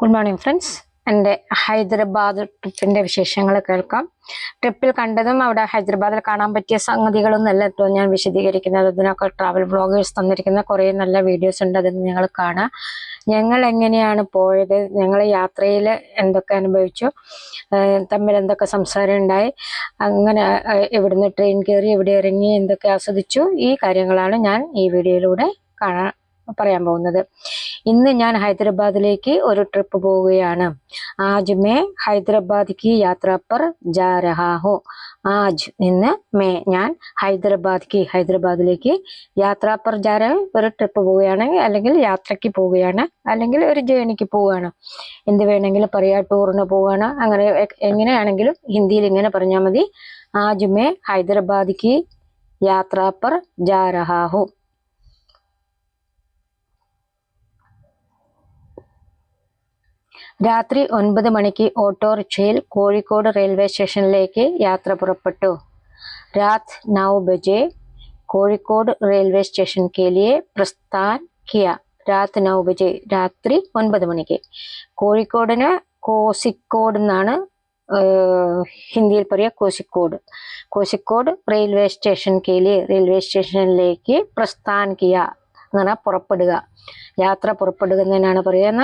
Good morning, friends. എൻ്റെ ഹൈദരാബാദ് ട്രിപ്പിന്റെ വിശേഷങ്ങൾ കേൾക്കാം. ട്രിപ്പിൽ കണ്ടതും അവിടെ ഹൈദരാബാദിൽ കാണാൻ പറ്റിയ സംഗതികളൊന്നല്ല കേട്ടോ ഞാൻ വിശദീകരിക്കുന്നത്. അതിനൊക്കെ ട്രാവൽ വ്ളോഗേഴ്സ് തന്നിരിക്കുന്ന കുറേ നല്ല വീഡിയോസ് ഉണ്ട്, അതൊന്ന് നിങ്ങൾ കാണാം. ഞങ്ങൾ എങ്ങനെയാണ് പോയത്, ഞങ്ങൾ യാത്രയിൽ എന്തൊക്കെ അനുഭവിച്ചു, തമ്മിൽ എന്തൊക്കെ സംസാരം ഉണ്ടായി, അങ്ങനെ ഇവിടുന്ന് ട്രെയിൻ കയറി എവിടെ ഇറങ്ങി എന്തൊക്കെ ആസ്വദിച്ചു, ഈ കാര്യങ്ങളാണ് ഞാൻ ഈ വീഡിയോയിലൂടെ പറയാൻ പോകുന്നത്. ഇന്ന് ഞാൻ ഹൈദരാബാദിലേക്ക് ഒരു ട്രിപ്പ് പോവുകയാണ്. ആജ് മേ ഹൈദരാബാദ് കി യാത്ര പർ ജാ രഹാ ഹോ. ആജ് ഇന്ന് ഞാൻ ഹൈദരാബാദിലേക്ക് യാത്ര പർ ജാ രഹ, ഒരു ട്രിപ്പ് പോവുകയാണ്, അല്ലെങ്കിൽ യാത്രയ്ക്ക് പോവുകയാണ്, അല്ലെങ്കിൽ ഒരു ജേണിക്ക് പോവുകയാണ്, എന്ത് വേണമെങ്കിലും പറയാം. ടൂറിന് പോവുകയാണ്, അങ്ങനെ എങ്ങനെയാണെങ്കിലും ഹിന്ദിയിൽ ഇങ്ങനെ പറഞ്ഞാൽ മതി. ആജ് മേ ഹൈദരാബാദ് കി യാത്ര പർ ജാ രഹാ ഹോ. രാത്രി 9 മണിക്ക് ഓട്ടോറിക്ഷയിൽ കോഴിക്കോട് റെയിൽവേ സ്റ്റേഷനിലേക്ക് യാത്ര പുറപ്പെട്ടു. രാത് 9 ബജെ കോഴിക്കോട് റെയിൽവേ സ്റ്റേഷൻ കെ ലിയെ പ്രസ്ഥാൻ കിയ. രാത് 9 ബജെ, രാത്രി 9 മണിക്ക്. കോഴിക്കോടിന് കോസിക്കോട് എന്നാണ് ഹിന്ദിയിൽ പറയുക, കോസിക്കോട് റെയിൽവേ സ്റ്റേഷൻ കെ ലിയെ, റെയിൽവേ സ്റ്റേഷനിലേക്ക് പ്രസ്ഥാൻ കിയ എന്ന് പറഞ്ഞാൽ പുറപ്പെടുക, യാത്ര പുറപ്പെടുക എന്നതിനാണ് പറയുന്ന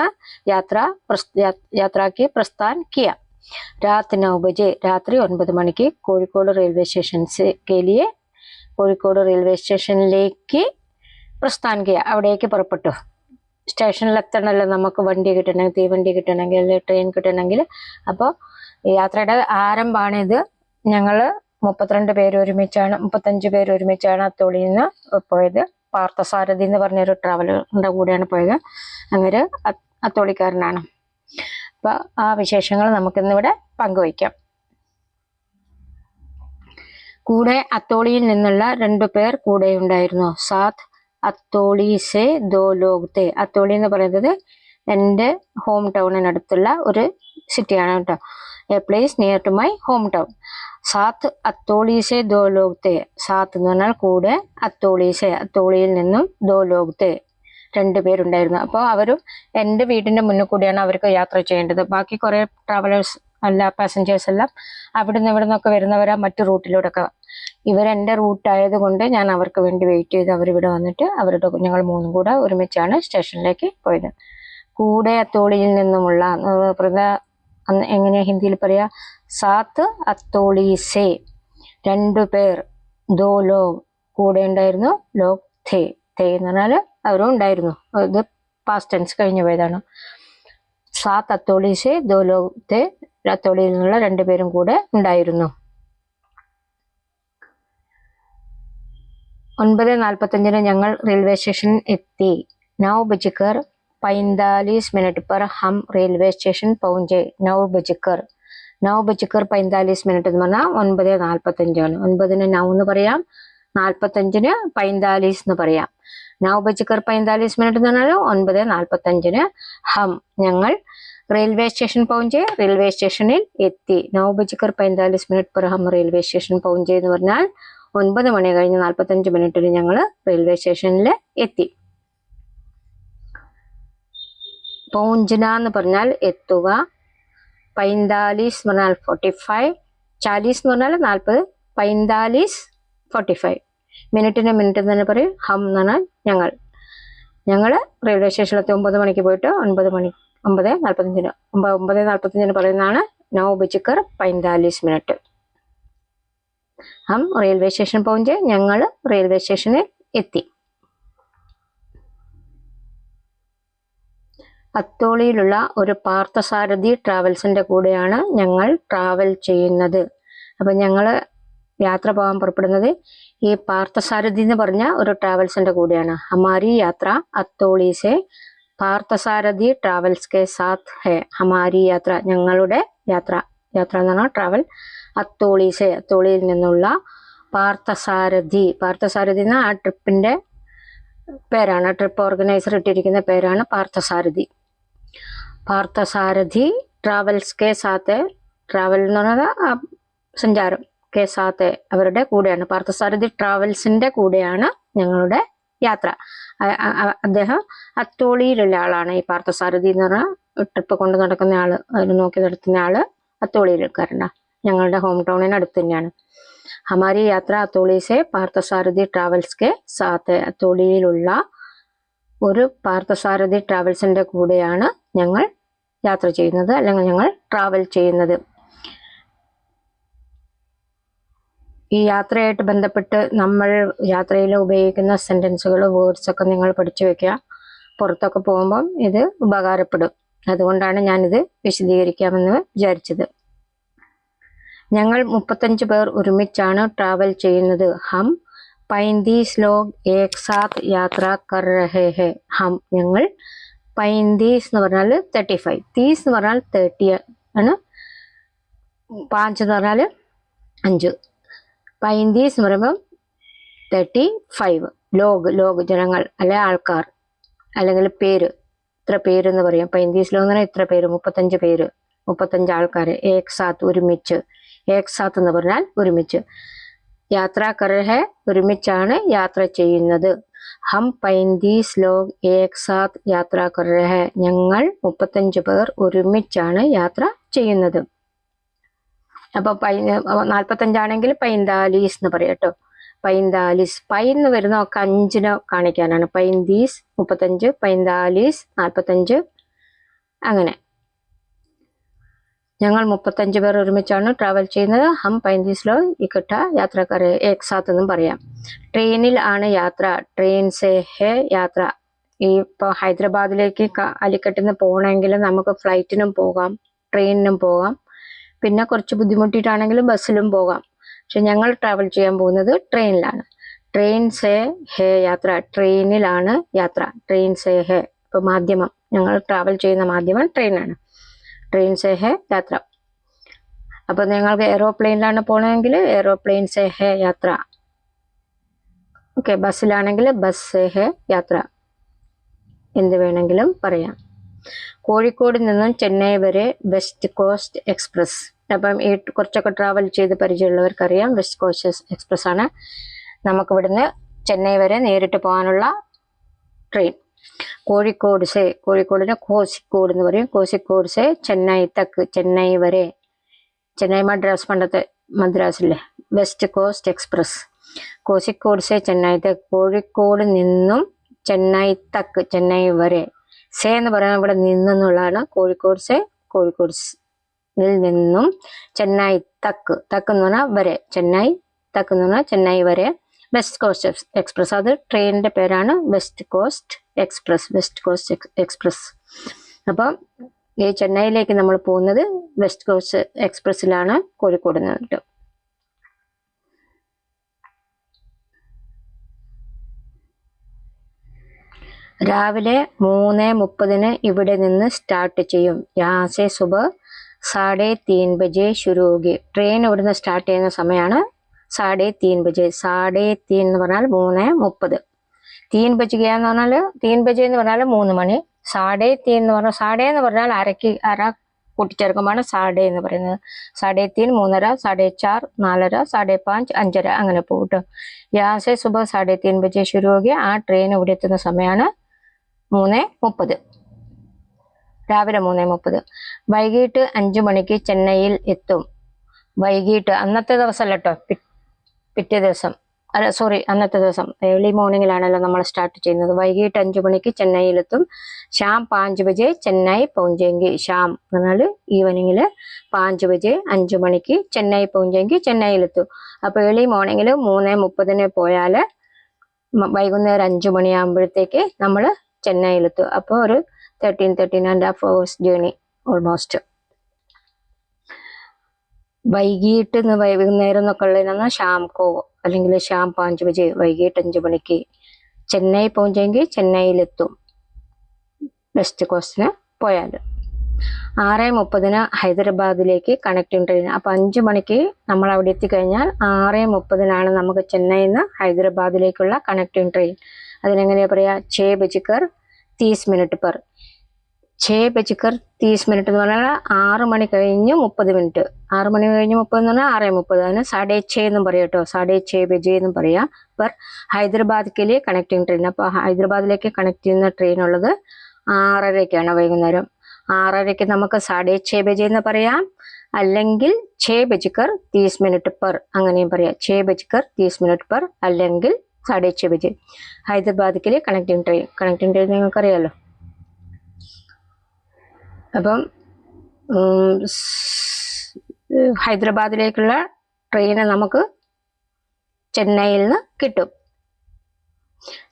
യാത്രയ്ക്ക് പ്രസ്ഥാൻ കിയ. രാത് 9 ബജെ, രാത്രി 9 മണിക്ക് കോഴിക്കോട് റെയിൽവേ സ്റ്റേഷൻ കെ ലിയെ, കോഴിക്കോട് റെയിൽവേ സ്റ്റേഷനിലേക്ക് പ്രസ്ഥാൻ കിയ, അവിടേക്ക് പുറപ്പെട്ടു. സ്റ്റേഷനിലെത്തണമല്ലോ നമുക്ക് വണ്ടി കിട്ടണമെങ്കിൽ, തീവണ്ടി കിട്ടണമെങ്കിൽ, ട്രെയിൻ കിട്ടണമെങ്കിൽ. അപ്പോൾ യാത്രയുടെ ആരംഭമാണിത്. ഞങ്ങൾ 32 പേര് ഒരുമിച്ചാണ്, 35 പേര് ഒരുമിച്ചാണ് അത്തോളിയിൽ നിന്ന് പോയത്. പാർത്ഥസാരഥി എന്ന് പറഞ്ഞൊരു ട്രാവലറിന്റെ കൂടെയാണ് പോയത്. അങ്ങനെ അത്തോളിക്കാരനാണ്. അപ്പൊ ആ വിശേഷങ്ങൾ നമുക്കിന്നിവിടെ പങ്കുവയ്ക്കാം. കൂടെ അത്തോളിയിൽ നിന്നുള്ള 2 പേർ കൂടെ ഉണ്ടായിരുന്നു. സാത്ത് അത്തോളി സെ ദോ ലോഗ് തേ. അത്തോളി എന്ന് പറയുന്നത് എൻ്റെ ഹോം ടൗണിനടുത്തുള്ള ഒരു സിറ്റിയാണ് കേട്ടോ. A place near to my home town. സാത്ത് അത്തോളീസെ ദോ ലോഗ് തേ. സാത്ത് എന്ന് പറഞ്ഞാൽ കൂടെ, അത്തോളീസെ അത്തോളിയിൽ നിന്നും, ദോ ലോഗ് തേ 2 പേരുണ്ടായിരുന്നു. അപ്പോൾ അവരും എൻ്റെ വീടിൻ്റെ മുന്നിൽ കൂടിയാണ് അവർക്ക് യാത്ര ചെയ്യേണ്ടത്. ബാക്കി കുറേ ട്രാവലേഴ്സ് പാസഞ്ചേഴ്സ് എല്ലാം അവിടെ നിന്നൊക്കെ വരുന്നവരാ മറ്റു റൂട്ടിലൂടെയൊക്കെ. ഇവരെൻ്റെ റൂട്ടായത് കൊണ്ട് ഞാൻ അവർക്ക് വേണ്ടി വെയിറ്റ് ചെയ്ത് അവരിവിടെ വന്നിട്ട് ഞങ്ങൾ 3 കൂടെ ഒരുമിച്ചാണ് സ്റ്റേഷനിലേക്ക് പോയത്. കൂടെ അത്തോളിയിൽ നിന്നുമുള്ള എങ്ങനെയാ ഹിന്ദിയിൽ പറയാ, സാത്ത് അത്തോളീസെ 2 പേർ, ദോ ലോഗ് കൂടെ ഉണ്ടായിരുന്നു, ലോഗ് ഥേ, ഥേ എന്ന് പറഞ്ഞാൽ അവരും ഉണ്ടായിരുന്നു. ഇത് പാസ്റ്റ് ടെൻസ് കഴിഞ്ഞു പോയതാണ്. സാത്ത് അത്തോളീസെ ദോ ലോഗ് ഥേ, അത്തോളിയിൽ നിന്നുള്ള 2 പേരും കൂടെ ഉണ്ടായിരുന്നു. 9:45 ഞങ്ങൾ റെയിൽവേ സ്റ്റേഷനിൽ എത്തി. 9 ബജकर 45 मिनट पर हम रेलवे स्टेशन पहुंचे. 9 बजकर 45 എന്ന് പറഞ്ഞാൽ 9:45 ആണ്. 9-ന് 9 എന്ന് പറയാം, 45-ന് 45 എന്ന് പറയാം. 9 ബജकर 45 മിനിറ്റ് എന്ന് പറഞ്ഞാൽ 9:45-ന് ഹം ഞങ്ങൾ റെയിൽവേ സ്റ്റേഷൻ പൗഞ്ചെ, റെയിൽവേ സ്റ്റേഷനിൽ എത്തി. 9 ബജकर 45 മിനിറ്റ് पर हम റെയിൽവേ സ്റ്റേഷൻ പൗഞ്ചെ എന്ന് പറഞ്ഞാൽ 9 മണി കഴിഞ്ഞ് 45 മിനിറ്റിന് ഞങ്ങൾ റെയിൽവേ സ്റ്റേഷനിൽ എത്തി. പൗഞ്ചന എന്ന് പറഞ്ഞാൽ എത്തുക, 45 എന്ന് പറഞ്ഞാൽ 45, 40 എന്ന് പറഞ്ഞാൽ 40, 45 45 മിനിറ്റിന് മിനിറ്റ് എന്ന് തന്നെ പറയും. ഹം എന്ന് പറഞ്ഞാൽ ഞങ്ങൾ റെയിൽവേ സ്റ്റേഷനിലെത്തി. 9 മണിക്ക് പോയിട്ട് 9:45 പറയുന്നതാണ് 9 ബജकर 45 മിനിറ്റ്. ഹം റെയിൽവേ സ്റ്റേഷൻ പൗഞ്ചെ, ഞങ്ങൾ റെയിൽവേ സ്റ്റേഷനിൽ എത്തി. അത്തോളിയിലുള്ള ഒരു പാർത്ഥസാരഥി ട്രാവൽസിന്റെ കൂടെയാണ് ഞങ്ങൾ ട്രാവൽ ചെയ്യുന്നത്. അപ്പം ഞങ്ങൾ യാത്ര പോകാൻ പുറപ്പെടുന്നത് ഈ പാർത്ഥസാരഥി എന്ന് പറഞ്ഞ ഒരു ട്രാവൽസിന്റെ കൂടെയാണ്. ഹമാരി യാത്ര അത്തോളീസെ പാർത്ഥസാരഥി ട്രാവൽസ് കെ സാത്ത് ഹെ. ഹമാരി യാത്ര ഞങ്ങളുടെ യാത്ര എന്ന് പറഞ്ഞാൽ ട്രാവൽ, അത്തോളീസെ അത്തോളിയിൽ നിന്നുള്ള പാർത്ഥസാരഥി എന്ന ആ ട്രിപ്പിന്റെ പേരാണ്, ട്രിപ്പ് ഓർഗനൈസർ ഇട്ടിരിക്കുന്ന പേരാണ് പാർത്ഥസാരഥി. പാർത്ഥസാരഥി ട്രാവൽസ് കെ സാത്ത്, ട്രാവൽ എന്ന് പറഞ്ഞാൽ സഞ്ചാരം, കെ സാത്ത് അവരുടെ കൂടെയാണ്. പാർത്ഥസാരഥി ട്രാവൽസിന്റെ കൂടെയാണ് ഞങ്ങളുടെ യാത്ര. അദ്ദേഹം അത്തോളിയിലുള്ള ആളാണ്. ഈ പാർത്ഥസാരഥി എന്ന് പറഞ്ഞാൽ ട്രിപ്പ് കൊണ്ട് നടക്കുന്ന ആള്, അതിന് നോക്കി നടത്തുന്ന ആള് അത്തോളിയിൽക്കാരനാണ്. ഞങ്ങളുടെ ഹോം ടൗണിന് അടുത്ത് തന്നെയാണ്. ഹമാരി യാത്ര അത്തോളി സെ പാർത്ഥസാരഥി ട്രാവൽസ് കെ സാത്ത്. അത്തോളിയിലുള്ള ഒരു പാർത്ഥസാരഥി ട്രാവൽസിന്റെ കൂടെയാണ് ഞങ്ങൾ യാത്ര ചെയ്യുന്നത്, അല്ലെങ്കിൽ ഞങ്ങൾ ട്രാവൽ ചെയ്യുന്നത്. ഈ യാത്രയായിട്ട് ബന്ധപ്പെട്ട് നമ്മൾ യാത്രയിൽ ഉപയോഗിക്കുന്ന സെന്റൻസുകൾ, വേർഡ്സ് ഒക്കെ നിങ്ങൾ പഠിച്ചു വെക്കുക. പുറത്തൊക്കെ പോകുമ്പം ഇത് ഉപകാരപ്പെടും. അതുകൊണ്ടാണ് ഞാനിത് വിശദീകരിക്കാമെന്ന് വിചാരിച്ചത്. ഞങ്ങൾ 35 പേർ ഒരുമിച്ചാണ് ട്രാവൽ ചെയ്യുന്നത്. ഹം 35 ലോഗ് ഏക് സാത്ത് യാത്ര കർ രഹേ ഹെ. ഹം ഞങ്ങൾ 35 എന്ന് പറഞ്ഞാൽ 35, 30 എന്ന് പറഞ്ഞാൽ 30 ആണ്, 5 എന്ന് പറഞ്ഞാൽ 5. 35 എന്ന് പറയുമ്പം 35. ലോഗ് ജനങ്ങൾ, അല്ലെ ആൾക്കാർ, അല്ലെങ്കിൽ പേര്, ഇത്ര പേരെന്ന് പറയാം. 35 ലോഗ് എന്ന് പറഞ്ഞാൽ ഇത്ര പേര്, 35 പേര്, 35 ആൾക്കാർ. ഏക് സാത്ത് ഒരുമിച്ച്, ഏക് സാത്ത് എന്ന് പറഞ്ഞാൽ ഒരുമിച്ച്. യാത്ര കർ ഹെ ഒരുമിച്ചാണ് യാത്ര ചെയ്യുന്നത്. ഹം 35 ലോഗ് ഏക് സാത്ത് യാത്ര കർ ഹെ. ഞങ്ങൾ 35 പേർ ഒരുമിച്ചാണ് യാത്ര ചെയ്യുന്നത്. അപ്പൊ 45 ആണെങ്കിൽ 45 എന്ന് പറയാം കേട്ടോ. 45 പൈ എന്ന് വരുന്ന ഒക്കെ 5 കാണിക്കാനാണ്. 35, 35, 45, 45 അങ്ങനെ. ഞങ്ങൾ 35 പേർ ഒരുമിച്ചാണ് ട്രാവൽ ചെയ്യുന്നത്. ഹം 35 ലോ ഇക്കട്ട യാത്ര കരെ ഏക് സാത്ത് എന്നും പറയാം. ട്രെയിനിൽ ആണ് യാത്ര. ട്രെയിൻ സേ ഹെ യാത്ര. ഈ ഇപ്പോൾ ഹൈദരാബാദിലേക്ക് അലിക്കട്ടിൽ നിന്ന് പോകണമെങ്കിൽ നമുക്ക് ഫ്ലൈറ്റിനും പോകാം, ട്രെയിനിനും പോകാം. പിന്നെ കുറച്ച് ബുദ്ധിമുട്ടിയിട്ടാണെങ്കിലും ബസ്സിലും പോകാം. പക്ഷെ ഞങ്ങൾ ട്രാവൽ ചെയ്യാൻ പോകുന്നത് ട്രെയിനിലാണ്. ട്രെയിൻ സേ ഹെ യാത്ര. ട്രെയിനിലാണ് യാത്ര. ട്രെയിൻ സേ ഹെ. ഇപ്പൊ മാധ്യമം, ഞങ്ങൾ ട്രാവൽ ചെയ്യുന്ന മാധ്യമം ട്രെയിനാണ്. ട്രെയിൻ സേ ഹെ യാത്ര. അപ്പൊ നിങ്ങൾക്ക് എയ്റോപ്ലെയിനിലാണ് പോകണമെങ്കിൽ എയ്റോപ്ലെയിൻ സേ ഹെ യാത്ര. ഓക്കെ, ബസ്സിലാണെങ്കിൽ ബസ് സേ ഹെ യാത്ര. എന്ത് വേണമെങ്കിലും പറയാം. കോഴിക്കോട് നിന്നും ചെന്നൈ വരെ വെസ്റ്റ് കോസ്റ്റ് എക്സ്പ്രസ്. അപ്പം ഈ കുറച്ചൊക്കെ ട്രാവൽ ചെയ്ത് പരിചയമുള്ളവർക്കറിയാം, വെസ്റ്റ് കോസ്റ്റ് എക്സ്പ്രസ് ആണ് നമുക്ക് ഇവിടുന്ന് ചെന്നൈ വരെ നേരിട്ട് പോകാനുള്ള ട്രെയിൻ. കോഴിക്കോട് സേ, കോഴിക്കോടിന് കോസിക്കോട് എന്ന് പറയും. കോസിക്കോട് സേ ചെന്നൈ തക്ക്, ചെന്നൈ വരെ. ചെന്നൈ മദ്രാസ്, പണ്ടത്തെ മദ്രാസില്ലേ, വെസ്റ്റ് കോസ്റ്റ് എക്സ്പ്രസ്. കോസിക്കോട് സേ ചെന്നൈ തക്ക്. കോഴിക്കോട് നിന്നും ചെന്നൈ തക്ക്, ചെന്നൈ വരെ. സേ എന്ന് പറയുന്നത് ഇവിടെ നിന്നുള്ളതാണ്. കോഴിക്കോട് സേ, കോഴിക്കോട് നിന്നും ചെന്നൈ തക്ക്, തക്ക് എന്ന് പറഞ്ഞാൽ വരെ. ചെന്നൈ തക്ക് എന്ന് പറഞ്ഞാൽ ചെന്നൈ വരെ. വെസ്റ്റ് കോസ്റ്റ് എക്സ്പ്രസ്, അത് ട്രെയിനിന്റെ പേരാണ് west coast express. West coast express. അപ്പം ഈ ചെന്നൈയിലേക്ക് നമ്മൾ പോകുന്നത് വെസ്റ്റ് കോസ്റ്റ് എക്സ്പ്രസ്സിലാണ്, കോഴിക്കോട് നിന്നിട്ട്. രാവിലെ 3:30 ഇവിടെ നിന്ന് സ്റ്റാർട്ട് ചെയ്യും. യാസെ സുബ 3:30 ബജെ ശുരു ഹോഗി. ട്രെയിൻ ഇവിടുന്ന് സ്റ്റാർട്ട് ചെയ്യുന്ന സമയമാണ് 3:30 ബജെ. 3:30 എന്ന് പറഞ്ഞാൽ 3:30. 3 ബജ് എന്ന് പറഞ്ഞാൽ 3 ബജെ എന്ന് പറഞ്ഞാൽ 3 മണി. 3:30 എന്ന് പറഞ്ഞാൽ, സാഡേ എന്ന് പറഞ്ഞാൽ അര കൂട്ടിച്ചേർക്കുമ്പോൾ സാഡേ എന്ന് പറയുന്നത്. 3:30, 3:30, 4:30, 4:30, 5:30, 5:30 അങ്ങനെ പോകും. യാസെ സുബ 3:30 ബജെ ശുരു ഹോഗി. ആ ട്രെയിൻ ഇവിടെ എത്തുന്ന സമയമാണ് 3:30, രാവിലെ 3:30. വൈകിട്ട് 5 മണിക്ക് ചെന്നൈയിൽ എത്തും. വൈകിട്ട്, അന്നത്തെ ദിവസമല്ല കേട്ടോ, പിറ്റേ ദിവസം, അല്ല സോറി, അന്നത്തെ ദിവസം ഏർലി മോർണിംഗിലാണല്ലോ നമ്മൾ സ്റ്റാർട്ട് ചെയ്യുന്നത്. വൈകിട്ട് 5 മണിക്ക് ചെന്നൈയിലെത്തും. ഷാം 5 ബജെ ചെന്നൈ പहुंचेंगे. ഷാം എന്ന് പറഞ്ഞാൽ ഈവനിങ്ങിൽ, 5 ബജെ 5 മണിക്ക് ചെന്നൈ പहुंचेंगे, ചെന്നൈയിലെത്തും. അപ്പോൾ ഏർലി മോർണിംഗിൽ 3:30 പോയാൽ വൈകുന്നേരം 5 മണിയാകുമ്പോഴത്തേക്ക് നമ്മൾ ചെന്നൈയിലെത്തും. അപ്പോൾ ഒരു 13.5 hours ജേണി ഓൾമോസ്റ്റ്. വൈകിട്ട് വൈകുന്നേരം എന്നൊക്കെ ഉള്ളതിനാണ് ഷാം കോ, അല്ലെങ്കിൽ ഷാം 5 ബജെ, വൈകിട്ട് 5 മണിക്ക് ചെന്നൈ പहुंचेंगे, ചെന്നൈയിലെത്തും വെസ്റ്റ് കോസ്റ്റിന് പോയാൽ. 6:30 ഹൈദരാബാദിലേക്ക് കണക്റ്റിംഗ് ട്രെയിൻ. അപ്പോൾ 5 മണിക്ക് നമ്മൾ അവിടെ എത്തിക്കഴിഞ്ഞാൽ 6:30 നമുക്ക് ചെന്നൈയിൽ നിന്ന് ഹൈദരാബാദിലേക്കുള്ള കണക്റ്റിംഗ് ട്രെയിൻ. അതിനെങ്ങനെയാ പറയാ? 6 ബജकर 30 മിനിറ്റ് പെർ. 6 ബജकर 30 മിനിറ്റ് എന്ന് പറഞ്ഞാൽ 6 മണി കഴിഞ്ഞ് 30 മിനിറ്റ്. 6 മണി കഴിഞ്ഞ് 30 എന്ന് പറഞ്ഞാൽ 6:30. അതിന് 6:30 എന്നും പറയാം കേട്ടോ. 6:30 ബജെ എന്നും പറയാം. പെർ ഹൈദരാബാദിലേക്ക് കണക്റ്റിംഗ് ട്രെയിൻ. അപ്പോൾ ഹൈദരാബാദിലേക്ക് കണക്ട് ചെയ്യുന്ന ട്രെയിൻ ഉള്ളത് 6:30ക്കാണ് വൈകുന്നേരം. 6:30 നമുക്ക് 6:30 ബജെ എന്ന് പറയാം, അല്ലെങ്കിൽ 6:30 per അങ്ങനെയും പറയാം. 6:30 per അല്ലെങ്കിൽ 6:30 ബജെ. ഹൈദരാബാദിലെ കണക്റ്റിംഗ് ട്രെയിൻ നിങ്ങൾക്കറിയാലോ. അപ്പം ഹൈദരാബാദിലേക്കുള്ള ട്രെയിന് നമുക്ക് ചെന്നൈയിൽ നിന്ന് കിട്ടും.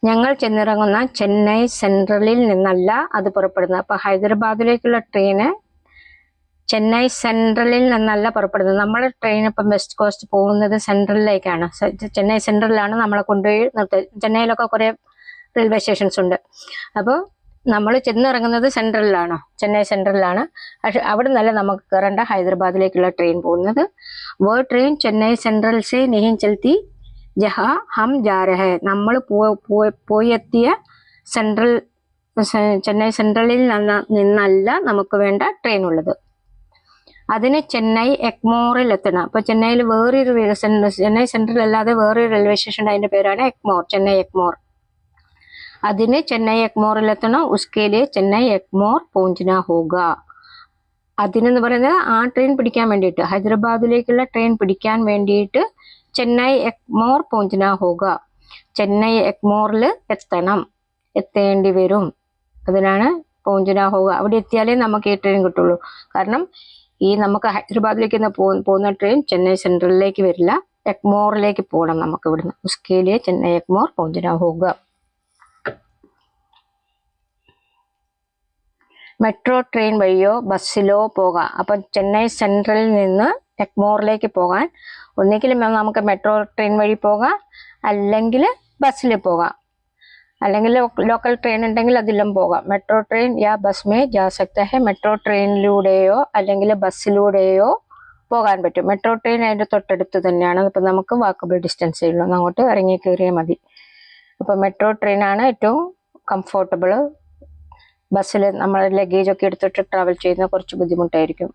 ഞങ്ങൾ ചെന്നിറങ്ങുന്ന ചെന്നൈ സെൻട്രലിൽ നിന്നല്ല അത് പുറപ്പെടുന്നത്. അപ്പോൾ ഹൈദരാബാദിലേക്കുള്ള ട്രെയിന് ചെന്നൈ സെൻട്രലിൽ നിന്നല്ല പുറപ്പെടുന്നത്. നമ്മുടെ ട്രെയിൻ ഇപ്പം വെസ്റ്റ് കോസ്റ്റ് പോകുന്നത് സെൻട്രലിലേക്കാണ്. ചെന്നൈ സെൻട്രലിലാണ് നമ്മളെ കൊണ്ടുപോയി നിർത്തുക. ചെന്നൈയിലൊക്കെ കുറേ റെയിൽവേ സ്റ്റേഷൻസ് ഉണ്ട്. അപ്പോൾ നമ്മൾ ചെന്നിറങ്ങുന്നത് സെൻട്രലിലാണ്, ചെന്നൈ സെൻട്രലിലാണ്. പക്ഷെ അവിടെ നിന്നല്ല നമുക്ക് കയറേണ്ട ഹൈദരാബാദിലേക്കുള്ള ട്രെയിൻ പോകുന്നത്. वो ट्रेन ചെന്നൈ സെൻട്രൽ से नहीं चलती जहाँ हम जा रहे हैं. നമ്മൾ പോയെത്തിയ സെൻട്രൽ ചെന്നൈ സെൻട്രലിൽ നിന്നല്ല നമുക്ക് വേണ്ട ട്രെയിൻ ഉള്ളത്. അതിന് ചെന്നൈ എഗ്മോറിൽ എത്തണം. അപ്പോൾ ചെന്നൈയിൽ വേറൊരു ചെന്നൈ സെൻട്രൽ അല്ലാതെ വേറൊരു റെയിൽവേ സ്റ്റേഷൻ, അതിൻ്റെ പേരാണ് എഗ്മോർ, ചെന്നൈ എഗ്മോർ. അതിന് ചെന്നൈ എഗ്മോറിൽ എത്തണം. ഉസ്കേലിയെ ചെന്നൈ എഗ്മോർ പहुंचना होगा. അതിനെന്ന് പറയുന്നത് ആ ട്രെയിൻ പിടിക്കാൻ വേണ്ടിയിട്ട്, ഹൈദരാബാദിലേക്കുള്ള ട്രെയിൻ പിടിക്കാൻ വേണ്ടിയിട്ട് ചെന്നൈ എഗ്മോർ പहुंचना होगा. ചെന്നൈ എഗ്മോറിൽ എത്തേണ്ടി വരും. അതിനാണ് പहुंचना होगा. അവിടെ എത്തിയാലേ നമുക്ക് ഈ ട്രെയിൻ കിട്ടുള്ളൂ. കാരണം ഈ നമുക്ക് ഹൈദരാബാദിലേക്ക് പോകുന്ന ട്രെയിൻ ചെന്നൈ സെൻട്രലിലേക്ക് വരില്ല, എഗ്മോറിലേക്ക് പോകണം നമുക്ക് ഇവിടുന്ന്. ഉസ്കേലിയെ ചെന്നൈ എഗ്മോർ പहुंचना होगा. മെട്രോ ട്രെയിൻ വഴിയോ ബസ്സിലോ പോകാം. അപ്പം ചെന്നൈ സെൻട്രലിൽ നിന്ന് എഗ്മോറിലേക്ക് പോകാൻ ഒന്നുകിൽ നമുക്ക് മെട്രോ ട്രെയിൻ വഴി പോകാം, അല്ലെങ്കിൽ ബസ്സിൽ പോകാം, അല്ലെങ്കിൽ ലോക്കൽ ട്രെയിൻ ഉണ്ടെങ്കിൽ അതിലും പോകാം. മെട്രോ ട്രെയിൻ യാ ബസ് മേ ജാ സക്താ ഹെ. മെട്രോ ട്രെയിനിലൂടെയോ അല്ലെങ്കിൽ ബസ്സിലൂടെയോ പോകാൻ പറ്റും. മെട്രോ ട്രെയിൻ അതിൻ്റെ തൊട്ടടുത്ത് തന്നെയാണ്. അപ്പം നമുക്ക് വാക്കബിൾ ഡിസ്റ്റൻസേ ഉള്ളൂ, അങ്ങോട്ട് ഇറങ്ങി കയറിയാൽ മതി. അപ്പം മെട്രോ ട്രെയിനാണ് ഏറ്റവും കംഫോർട്ടബിൾ. ബസ്സിൽ നമ്മൾ ലഗേജൊക്കെ എടുത്തിട്ട് ട്രാവൽ ചെയ്യുന്ന കുറച്ച് ബുദ്ധിമുട്ടായിരിക്കും.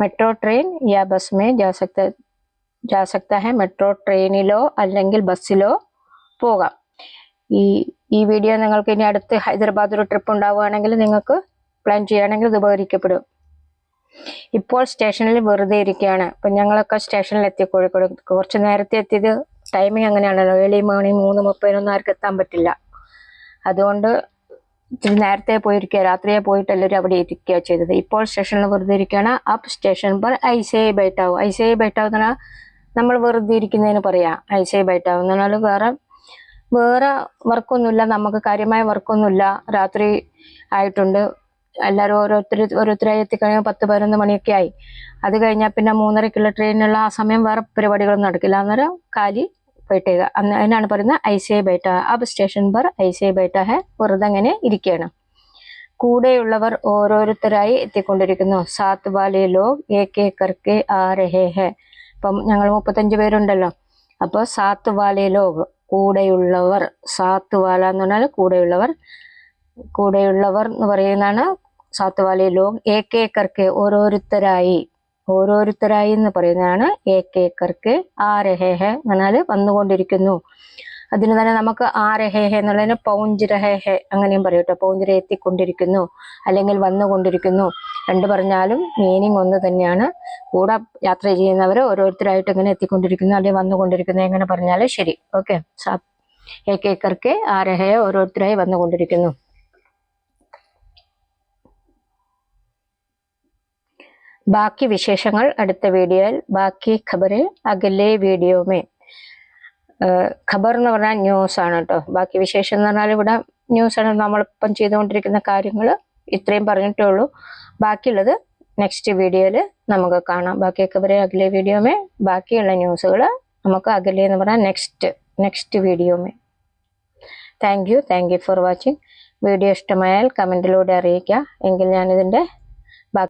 മെട്രോ ട്രെയിൻ യാ ബസ് മേ ജാ സക്താ ഹെ. മെട്രോ ട്രെയിനിലോ അല്ലെങ്കിൽ ബസ്സിലോ പോകാം. ഈ വീഡിയോ നിങ്ങൾക്ക് ഇനി അടുത്ത് ഹൈദരാബാദ് ഒരു ട്രിപ്പ് ഉണ്ടാവുകയാണെങ്കിൽ നിങ്ങൾക്ക് പ്ലാൻ ചെയ്യുകയാണെങ്കിൽ ഇത് ഉപകരിക്കപ്പെടും. ഇപ്പോൾ സ്റ്റേഷനിൽ വെറുതെ ഇരിക്കുകയാണ്. ഇപ്പം ഞങ്ങളൊക്കെ സ്റ്റേഷനിൽ എത്തി, കോഴിക്കോട്. കുറച്ച് നേരത്തെ എത്തിയത്, ടൈമിങ് അങ്ങനെയാണല്ലോ, ഏർലി മോർണിംഗ് 3:30 ആർക്കും എത്താൻ പറ്റില്ല. അതുകൊണ്ട് ഇത്തിരി നേരത്തെ പോയിരിക്കുക, രാത്രിയെ പോയിട്ട് എല്ലാവരും അവിടെ ഇരിക്കുക ചെയ്തത്. ഇപ്പോൾ സ്റ്റേഷനിൽ വെറുതെ ഇരിക്കുകയാണ്. അപ്പ് സ്റ്റേഷൻ पर ऐसे ही बैठा हो. ऐसे ही बैठा हो എന്ന് പറഞ്ഞാൽ നമ്മൾ വെറുതെ ഇരിക്കുന്നതിന് പറയാം. ऐसे ही बैठा हो എന്ന് പറഞ്ഞാൽ വേറെ വർക്കൊന്നുമില്ല, നമുക്ക് കാര്യമായ വർക്കൊന്നുമില്ല. രാത്രി ആയിട്ടുണ്ട്, എല്ലാവരും ഓരോരുത്തരായി എത്തിക്കഴിഞ്ഞാൽ 10-11 മണിയൊക്കെ ആയി. അത് കഴിഞ്ഞാൽ പിന്നെ 3:30 ട്രെയിനുള്ള ആ സമയം വേറെ പരിപാടികളൊന്നും നടക്കില്ല. അന്നേരം കാലി बैठेगा. അതിനാണ് പറയുന്നത് ഐസേ ബൈറ്റ. അബ് സ്റ്റേഷൻ पर ഐസേ ബൈറ്റ ഹെ. വെറുതെ അങ്ങനെ ഇരിക്കുകയാണ്. കൂടെയുള്ളവർ ഓരോരുത്തരായി എത്തിക്കൊണ്ടിരിക്കുന്നു. സാത്ത് വാലേ ലോഗ് ഏക് ഏക് കർക്കെ ആ രഹേ ഹെ. ഇപ്പം ഞങ്ങൾ 35 പേരുണ്ടല്ലോ. അപ്പോൾ സാത്ത് വാലേ ലോഗ് കൂടെയുള്ളവർ, സാത്ത് വാല എന്ന് പറഞ്ഞാൽ കൂടെയുള്ളവർ, കൂടെയുള്ളവർ എന്ന് പറയുന്നതാണ് സാത്ത് വാലേ ലോഗ്. ഏക് ഏക് കർക്കെ ഓരോരുത്തരായി, ഓരോരുത്തരായി എന്ന് പറയുന്നതാണ് ഏക് ഏക് കർക്കെ ആ രഹേ ഹെ എന്ന് പറഞ്ഞാൽ വന്നുകൊണ്ടിരിക്കുന്നു. അതിന് തന്നെ നമുക്ക് ആ രഹേ ഹെ എന്നുള്ളതിന് പൗഞ്ച് രഹേ ഹെ അങ്ങനെയും പറയും കേട്ടോ. പൗഞ്ച് എത്തിക്കൊണ്ടിരിക്കുന്നു അല്ലെങ്കിൽ വന്നുകൊണ്ടിരിക്കുന്നു, രണ്ട് പറഞ്ഞാലും മീനിങ് ഒന്ന് തന്നെയാണ്. കൂടെ യാത്ര ചെയ്യുന്നവർ ഓരോരുത്തരായിട്ട് ഇങ്ങനെ എത്തിക്കൊണ്ടിരിക്കുന്നു അല്ലെങ്കിൽ വന്നുകൊണ്ടിരിക്കുന്നു എങ്ങനെ പറഞ്ഞാലും ശരി. ഓക്കെ. ഏക് ഏക് കർക്കെ ആ രഹേ ഹെ, ഓരോരുത്തരായി വന്നുകൊണ്ടിരിക്കുന്നു. ബാക്കി വിശേഷങ്ങൾ അടുത്ത വീഡിയോയിൽ. ബാക്കി ഖബറ് അകലെ വീഡിയോ മേ. ഖബർ എന്ന് പറഞ്ഞാൽ ന്യൂസ് ആണ് കേട്ടോ. ബാക്കി വിശേഷം എന്ന് പറഞ്ഞാൽ ഇവിടെ ന്യൂസാണ്, നമ്മളിപ്പം ചെയ്തുകൊണ്ടിരിക്കുന്ന കാര്യങ്ങൾ. ഇത്രയും പറഞ്ഞിട്ടേ ഉള്ളൂ. ബാക്കിയുള്ളത് നെക്സ്റ്റ് വീഡിയോയിൽ നമുക്ക് കാണാം. ബാക്കി ഖബറ് അകലെ വീഡിയോ മേ. ബാക്കിയുള്ള ന്യൂസുകൾ നമുക്ക് അകലെ എന്ന് പറഞ്ഞാൽ next video may. Thank you for watching. Video ഇഷ്ടമായാൽ കമൻറ്റിലൂടെ അറിയിക്കുക. എങ്കിൽ ഞാനിതിൻ്റെ